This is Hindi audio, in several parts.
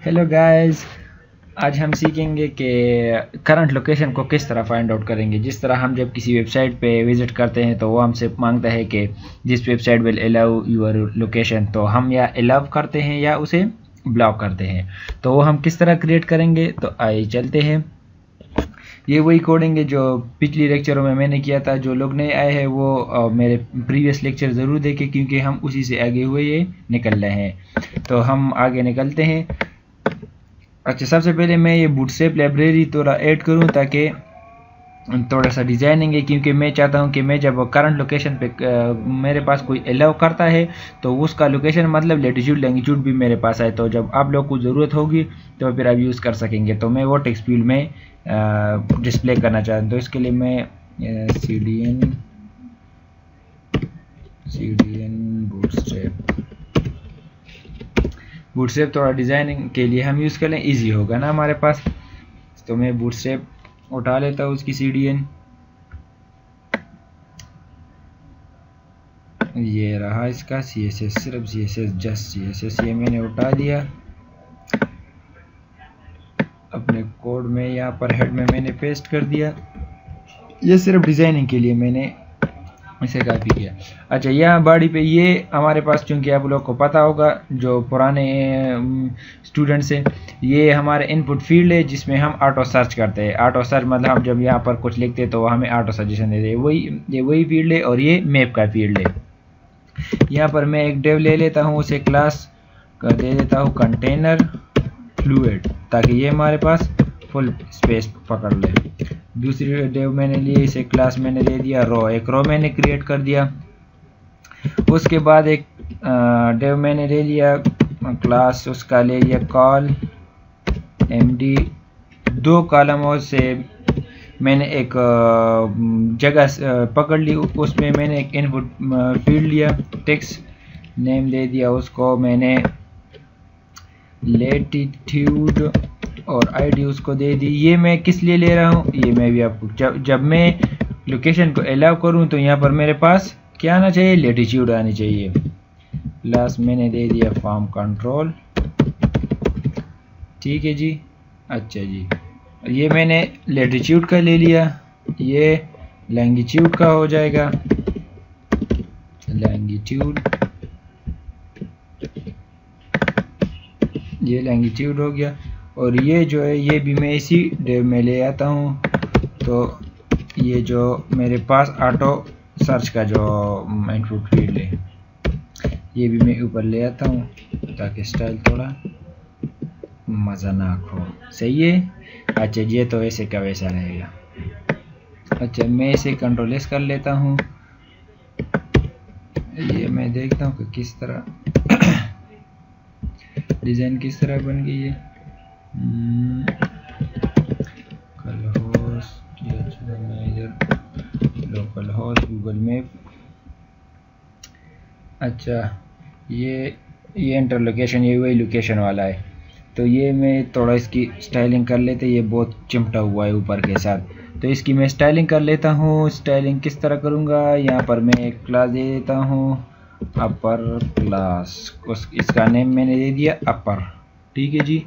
Hello guys. आज हम सीखेंगे कि करंट लोकेशन को किस तरह फाइंड आउट करेंगे। जिस तरह हम जब किसी वेबसाइट पे विज़िट करते हैं तो वो हमसे मांगता है कि this website will allow your location, तो हम या अलाउ करते हैं या उसे ब्लॉक करते हैं। तो वो हम किस तरह क्रिएट करेंगे, तो आइए चलते हैं। ये वही कोडिंग है जो पिछली लेक्चरों में मैंने किया था। जो लोग नए आए हैं वो मेरे प्रीवियस लेक्चर ज़रूर देखें, क्योंकि हम उसी से आगे हुए ये निकल रहे हैं। तो हम आगे निकलते हैं। अच्छा, सबसे पहले मैं ये बूटस्ट्रैप लाइब्रेरी थोड़ा ऐड करूं ताकि थोड़ा सा डिज़ाइनिंग है, क्योंकि मैं चाहता हूं कि मैं जब करंट लोकेशन पे मेरे पास कोई अलाउ करता है तो उसका लोकेशन मतलब लेटीट्यूड लैंगिट्यूड भी मेरे पास आए, तो जब आप लोग को ज़रूरत होगी तो फिर आप यूज़ कर सकेंगे। तो मैं वो टेक्स्ट फील्ड में डिस्प्ले करना चाहता हूँ। तो इसके लिए मैं CDN बूटस्ट्रैप थोड़ा डिज़ाइनिंग के लिए हम यूज़ कर लें, ईजी होगा ना हमारे पास। तो मैं बूटस्ट्रैप उठा लेता हूँ उसकी CDN। ये रहा इसका CSS, सिर्फ CSS, जस्ट CSS ये मैंने उठा दिया अपने कोड में। यहाँ पर हेड में मैंने पेस्ट कर दिया। ये सिर्फ डिज़ाइनिंग के लिए मैंने इसे कॉपी किया। अच्छा, यहाँ बॉडी पे ये हमारे पास, चूँकि आप लोग को पता होगा जो पुराने स्टूडेंट्स हैं, ये हमारे इनपुट फील्ड है जिसमें हम ऑटो सर्च करते हैं। ऑटो सर्च मतलब हम जब यहाँ पर कुछ लिखते हैं तो हमें ऑटो सजेशन देते हैं। ये वही फील्ड है और ये मैप का फील्ड है। यहाँ पर मैं एक डेव ले लेता हूँ, उसे क्लास का दे देता हूँ कंटेनर फ्लूइड, ताकि ये हमारे पास फुल स्पेस पकड़ ले। दूसरी डेव मैंने लिए, इसे क्लास मैंने दे दिया रो, एक रो मैंने क्रिएट कर दिया। उसके बाद एक डेव मैंने ले लिया क्लास, उसका ले लिया कॉल MD। दो कॉलमों से मैंने एक जगह पकड़ ली, उसमें मैंने एक इनपुट फील्ड लिया, टेक्स्ट नेम दे दिया उसको मैंने लेटीट्यूड और ID उसको दे दी। ये मैं किस लिए ले रहा हूँ ये मैं भी आपको, जब मैं लोकेशन को अलाउ करूँ तो यहाँ पर मेरे पास क्या आना चाहिए, लेटीट्यूड आनी चाहिए। प्लस मैंने दे दिया फॉर्म कंट्रोल, ठीक है जी। अच्छा जी, ये मैंने लेटीट्यूड का ले लिया, ये लैंगिट्यूड का हो जाएगा, लैंगिट्यूड, ये लैंगिट्यूड हो गया। और ये जो है ये भी मैं इसी डेव में ले आता हूँ। तो ये जो मेरे पास ऑटो सर्च का जो इनपुट फील्ड है ये भी मैं ऊपर ले आता हूँ ताकि स्टाइल थोड़ा मज़ानाक हो। सही है। अच्छा, ये तो ऐसे का वैसा रहेगा। अच्छा, मैं इसे कंट्रोल एस कर लेता हूँ। ये मैं देखता हूँ कि किस तरह डिज़ाइन किस तरह बन गई है। Local host Google map. अच्छा, ये एंटर लोकेशन, ये वही लोकेशन वाला है। तो ये मैं थोड़ा इसकी स्टाइलिंग कर लेते, ये बहुत चिमटा हुआ है ऊपर के साथ, तो इसकी मैं स्टाइलिंग कर लेता हूँ। स्टाइलिंग किस तरह करूँगा, यहाँ पर मैं एक क्लास दे देता हूँ अपर क्लास, इसका नेम मैंने दे दिया अपर, ठीक है जी।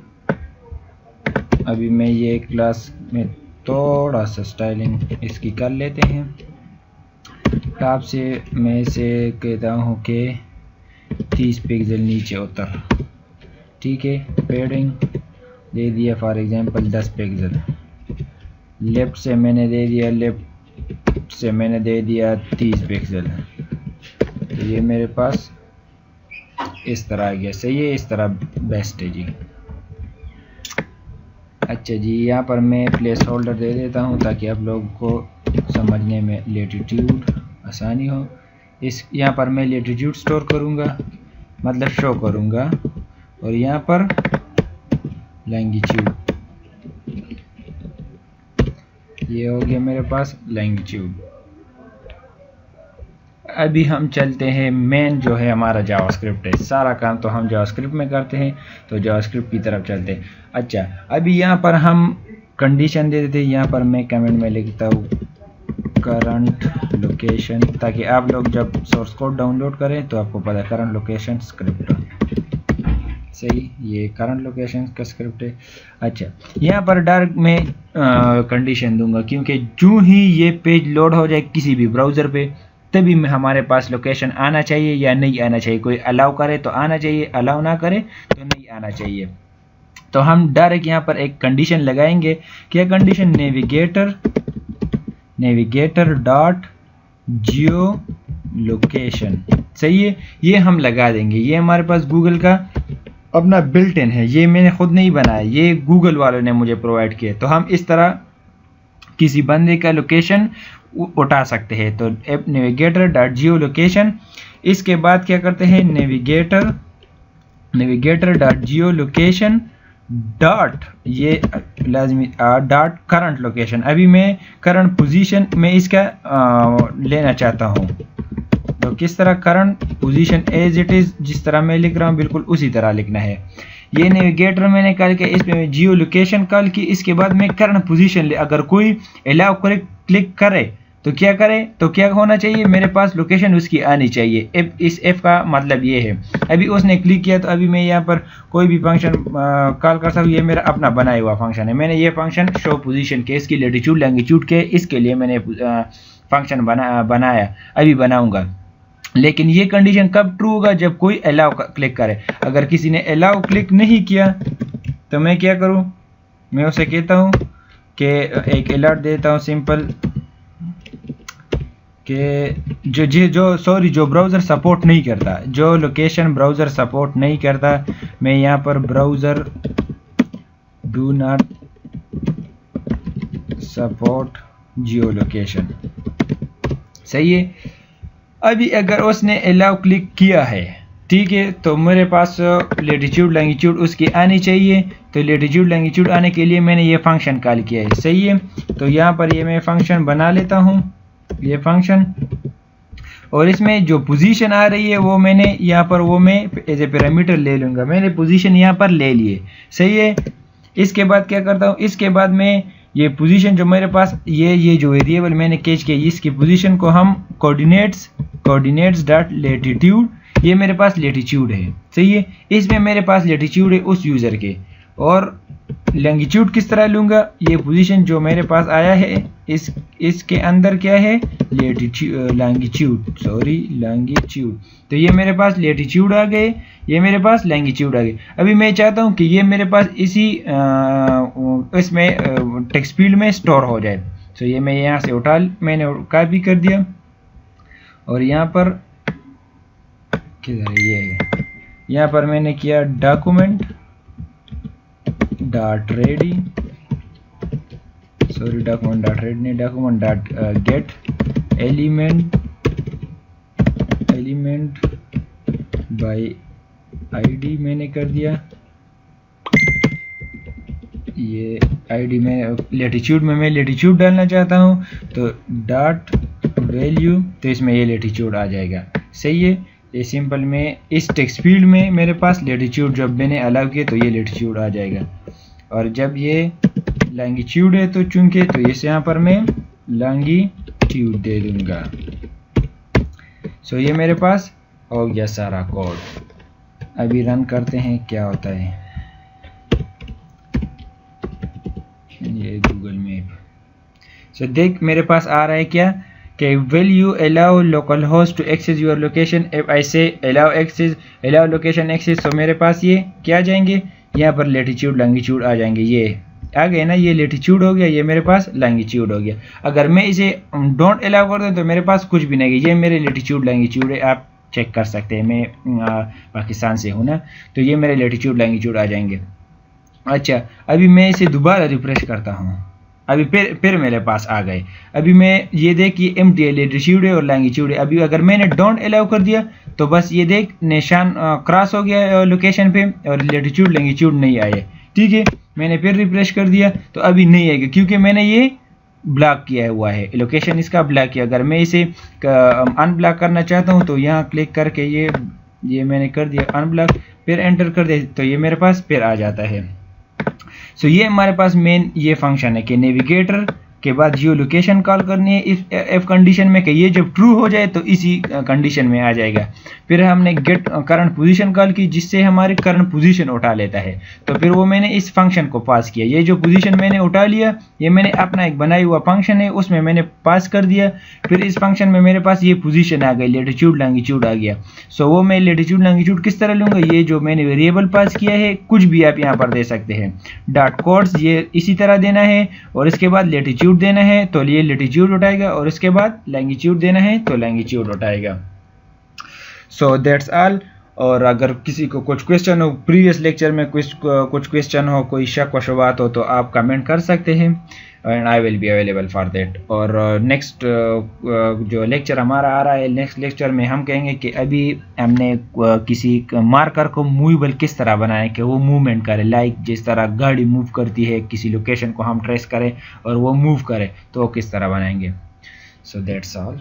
अभी मैं ये क्लास में थोड़ा सा स्टाइलिंग इसकी कर लेते हैं। टॉप से मैं इसे कहता हूँ कि 30 पिक्सल नीचे उतर, ठीक है। पैडिंग दे दिया फॉर एग्जांपल 10 पिक्सल। लेफ्ट से मैंने दे दिया 30 पिक्सल। तो ये मेरे पास इस तरह आ गया। सही है, इस तरह बेस्ट है जी। अच्छा जी, यहाँ पर मैं प्लेस होल्डर दे देता हूँ ताकि आप लोगों को समझने में लेटीट्यूड आसानी हो। यहाँ पर मैं लेटीट्यूड स्टोर करूँगा, मतलब शो करूँगा, और यहाँ पर लैंगिट्यूड, ये हो गया मेरे पास लैंगिट्यूड। अभी हम चलते हैं, मेन जो है हमारा जावास्क्रिप्ट है। सारा काम तो हम जावास्क्रिप्ट में करते हैं, तो जावास्क्रिप्ट की तरफ चलते हैं। अच्छा, अभी यहाँ पर हम कंडीशन दे देते हैं। यहाँ पर मैं कमेंट में लिखता हूँ करंट लोकेशन, ताकि आप लोग जब सोर्स कोड डाउनलोड करें तो आपको पता है करंट लोकेशन स्क्रिप्ट। सही, ये करंट लोकेशन का स्क्रिप्ट है। अच्छा, यहाँ पर डायरेक्ट मैं कंडीशन दूंगा, क्योंकि जो ही ये पेज लोड हो जाए किसी भी ब्राउज़र पे तभी हमारे पास लोकेशन आना चाहिए या नहीं आना चाहिए। कोई अलाउ करे तो आना चाहिए, अलाउ ना करे तो नहीं आना चाहिए। तो हम डायरेक्ट यहाँ पर एक कंडीशन लगाएंगे। क्या कंडीशन? नेविगेटर डॉट जियो लोकेशन। सही है, ये हम लगा देंगे। ये हमारे पास गूगल का अपना बिल्ट इन है, ये मैंने खुद नहीं बनाया, ये गूगल वालों ने मुझे प्रोवाइड किया। तो हम इस तरह किसी बंदे का लोकेशन उठा सकते हैं। तो नेविगेटर डॉट जियो लोकेशन, इसके बाद क्या करते हैं, नेविगेटर डॉट जियो लोकेशन डॉट, ये लाजमी डॉट करंट लोकेशन। अभी मैं करंट पोजीशन में इसका लेना चाहता हूँ। तो किस तरह? Current position as it is, जिस तरह मैं लिख रहा हूँ बिल्कुल उसी तरह लिखना है। ये नेविगेटर मैंने कॉल किया, इसमें मैं जियो लोकेशन कॉल की, इसके बाद मैं करंट पोजीशन ले। अगर कोई अलाउ करे क्लिक करे तो क्या करे, तो क्या होना चाहिए, मेरे पास लोकेशन उसकी आनी चाहिए। इस एफ का मतलब ये है। अभी उसने क्लिक किया तो अभी मैं यहाँ पर कोई भी फंक्शन कॉल कर सकता हूँ। ये मेरा अपना बनाया हुआ फंक्शन है। मैंने ये फंक्शन शो पोजीशन के, इसकी लेटीट्यूड लैंगिट्यूड के, इसके लिए मैंने फंक्शन बनाया, अभी बनाऊंगा। लेकिन ये कंडीशन कब ट्रू होगा? जब कोई अलाउ क्लिक करे। अगर किसी ने अलाउ क्लिक नहीं किया तो मैं क्या करूं, मैं उसे कहता हूं कि एक अलर्ट देता हूं सिंपल कि जो ब्राउज़र सपोर्ट नहीं करता, जो लोकेशन ब्राउज़र सपोर्ट नहीं करता, मैं यहाँ पर browser do not support Jio location. सही है। अभी अगर उसने अलाउ क्लिक किया है, ठीक है, तो मेरे पास लेटीट्यूड लैंगिट्यूड उसकी आनी चाहिए। तो लेटीट्यूड लैंगिट्यूड आने के लिए मैंने ये फंक्शन कॉल किया है। सही है। तो यहाँ पर ये मैं फंक्शन बना लेता हूँ, ये फंक्शन, और इसमें जो पोजीशन आ रही है वो मैंने यहाँ पर वो मैं एज ए पैरामीटर ले लूँगा। मैंने पोजीशन यहाँ पर ले लिए। सही है। इसके बाद क्या करता हूँ, इसके बाद मैं ये पोजीशन जो मेरे पास ये जो वेरिएबल मैंने कैच किया, इसकी पोजीशन को हम कोऑर्डिनेट्स डॉट लेटीट्यूड, ये मेरे पास लेटीट्यूड है। सही है। इसमें मेरे पास लेटीट्यूड है उस यूज़र के, और लैंगिट्यूड किस तरह लूँगा, ये पोजीशन जो मेरे पास आया है इसके अंदर क्या है, लैंगिट्यूड। तो ये मेरे पास लेटीट्यूड आ गए, ये मेरे पास लैंगिट्यूड आ गए। अभी मैं चाहता हूँ कि ये मेरे पास इसी इसमें टेक्स्ट फील्ड में स्टोर हो जाए। तो ये मैं यहाँ से मैंने कॉपी कर दिया, और यहाँ पर किधर है, ये है, यहाँ पर मैंने किया document dot ready, document dot gate element by ID मैंने कर दिया। ये आईडी में लेटीट्यूड में मैं लेटीट्यूड डालना चाहता हूँ, तो डॉट वैल्यू, तो इसमें ये लेटीट्यूड आ जाएगा। सही है। ये सिंपल में इस टेक्स्ट फील्ड में मेरे पास लेटीट्यूड जब मैंने अलाउ किया तो ये लेटीट्यूड आ जाएगा, और जब ये लैंगिट्यूड है तो चूंकि तो इस यहाँ पर मैं लैंगिट्यूड दे दूंगा। सो ये मेरे पास हो गया सारा कोड। अभी रन करते हैं क्या होता है। ये गूगल मैप। सो देख मेरे पास आ रहा है क्या कि will you allow localhost to access your location if I say allow location access। तो मेरे पास ये क्या आ जाएंगे, यहाँ पर लेटीट्यूड लैंगिट्यूड आ जाएंगे। ये आ गए ना, ये लेटीट्यूड हो गया, ये मेरे पास लैंगिट्यूड हो गया। अगर मैं इसे डोंट अलाउ कर दूँ तो मेरे पास कुछ भी नहीं है। ये मेरे लेटीट्यूड लैंगिट्यूड है, आप चेक कर सकते हैं। मैं पाकिस्तान से हूँ ना, तो ये मेरे लेटीट्यूड लैंगिट्यूड आ जाएंगे। अच्छा, अभी मैं इसे दोबारा रिफ्रेश करता हूँ, अभी फिर मेरे पास आ गए। अभी मैं ये देख ये एम्प्टी है, लेटीट्यूड है और लैंगिट्यूड है। अभी अगर मैंने डोंट अलाउ कर दिया तो बस ये देख निशान क्रॉस हो गया लोकेशन पे, और लेटीट्यूड लैंगिट्यूड नहीं आए। ठीक है। मैंने फिर रिफ्रेश कर दिया तो अभी नहीं आएगा, क्योंकि मैंने ये ब्लॉक किया हुआ है, लोकेशन इसका ब्लॉक किया। अगर मैं इसे अनब्लॉक करना चाहता हूँ तो यहाँ क्लिक करके ये मैंने कर दिया अनब्लॉक, फिर एंटर कर दिया तो ये मेरे पास फिर आ जाता है। सो ये हमारे पास मेन ये फंक्शन है कि नेविगेटर के बाद जियो लोकेशन कॉल करनी है इफ कंडीशन में कि ये जब ट्रू हो जाए तो इसी कंडीशन में आ जाएगा। फिर हमने गेट करंट पोजीशन कॉल की जिससे हमारी करंट पोजीशन उठा लेता है। तो फिर वो मैंने इस फंक्शन को पास किया, ये जो पोजीशन मैंने उठा लिया ये मैंने अपना एक बनाई हुआ फंक्शन है उसमें मैंने पास कर दिया। फिर इस फंक्शन में मेरे पास ये पोजीशन आ गई, लेटीट्यूड लॉन्गिट्यूड आ गया। सो वो मैं लेटीट्यूड लॉन्गिट्यूड किस तरह लूँगा, ये जो मैंने वेरिएबल पास किया है कुछ भी आप यहाँ पर दे सकते हैं। डॉट कोड्स ये इसी तरह देना है और इसके बाद लेटीट्यूड देना है तो ये लेटीट्यूड उठाएगा और इसके बाद लॉन्गिट्यूड देना है तो लॉन्गिट्यूड उठाएगा। So that's all. और अगर किसी को कुछ क्वेश्चन हो, प्रीवियस लेक्चर में कुछ क्वेश्चन हो, कोई शक व शुबहत हो तो आप कमेंट कर सकते हैं and I will be available for that. और नेक्स्ट जो लेक्चर हमारा आ रहा है, नेक्स्ट लेक्चर में हम कहेंगे कि अभी हमने किसी मार्कर को मूवेबल किस तरह बनाएं कि वो मूवमेंट करे, लाइक जिस तरह गाड़ी मूव करती है, किसी लोकेशन को हम ट्रेस करें और वो मूव करे तो वो किस तरह बनाएंगे। So that's all.